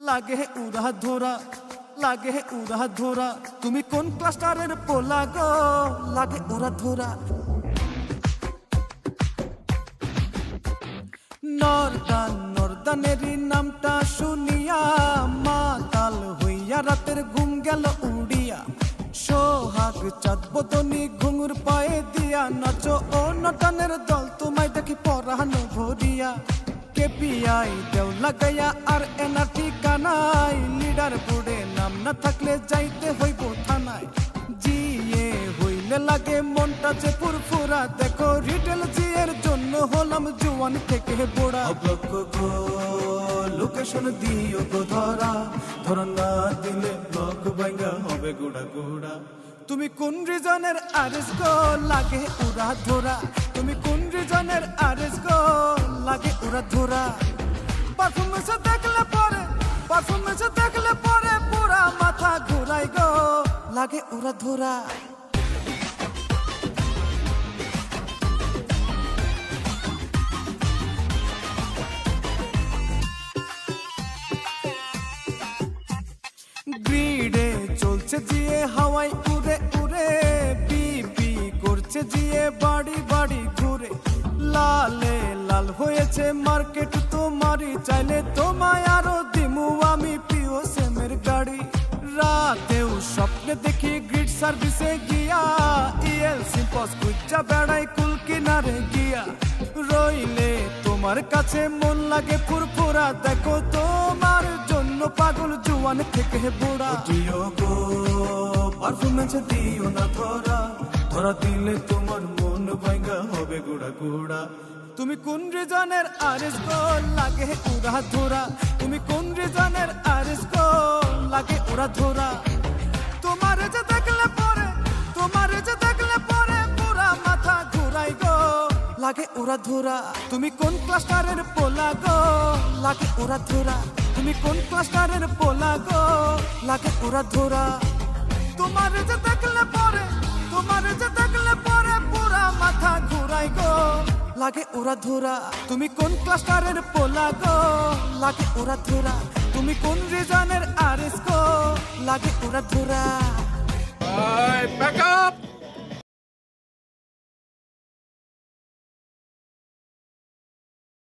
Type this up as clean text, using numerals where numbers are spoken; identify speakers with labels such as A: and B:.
A: লাগে উড়া ধরা, লাগে উড়া ধরা, তুমি কোন ক্লাস্টারের পোলা গো? লাগে উড়া ধরা। নর্দান নর্দানেরই নামটা শুনিয়া মাতাল হইয়া রাতের ঘুম গেল উড়িয়া। সোহাগ চাঁদ বদনি ঘুঙুর পায়ে দিয়া নাচো ও নটানের দল, তোমায় দেখি পরানো ভরিয়া। কেপিআই দেও লাগাইয়া আর এনা ঠিকানায়, লিডার বোর্ডে নাম না থাকলে যাইতে হইব থানায়। জিয়ে হইলে লাগে মনটা যে ফুরফুরা, দেখো রিটেল জিয়ের জন্য হলাম জুয়ান থেকে বোড়া। লোকেশন দিও গো ধরা, ধরা না দিলে ব্লক ভাঙ্গা হবে গুড়া গুড়া। তুমি কোন রিজনের আরেস গো? লাগে উড়া ধরা। তুমি কোন রিজনের আরেস গো? লাগে উড়া ধরা। পারফরমেন্স দেখলে পরে, পারফরমেন্স দেখলে পরে পুরা মাথা ঘুরাই গো, লাগে উড়া ধরা। গ্রিডে চলছে জিয়ে হাওয়াই উড়ে উড়ে, বিপি করছে জিয়ে বাড়ি বাড়ি ঘুরে। লালে লাল হয়েছে মার্কেট তোমারই, চাইলে তোমায় আরো দিমু আমি প্রিয় সেমের গাড়ি। রাতেও স্বপ্নে দেখি গ্রিড সার্ভিসে গিয়া, ইএল সিম্পস খুঁজা বেড়াই কুল কিনারে গিয়া। রইলে তোমার কাছে মন লাগে ফুরফুরা, দেখো তোমার জন্য পাগল জুয়ান থেকে বুড়া। দিও গো পারফরমেন্স দিও না ধরা, ধরা দিলে তোমার মন ভাঙ্গা হবে গুড়া গুড়া। তুমি কোন রিজনের আরেস গো? লাগে উড়া ধরা। তুমি কোন রিজনের আরেস গো? লাগে উড়া ধরা। তোমারে যে দেখলে পরে, তোমারে যে দেখলে পরে পুরা মাথা ঘুরাই গো, লাগে উড়া ধরা। তুমি কোন ক্লাস্টারের পোলা গো? লাগে উড়া ধরা। তুমি কোন ক্লাস্টারের পোলা গো? লাগে উড়া ধরা। তোমারে যে দেখলে পরে, তোমারে যে দেখলে পরে পুরা মাথা ঘুরাই গো, লাগে উড়া ধরা। তুমি কোন ক্লাস্টারের পোলা গো? লাগে উড়া ধরা। তুমি কোন রিজনের আরেস গো? লাগে উড়া ধরা।
B: Back up!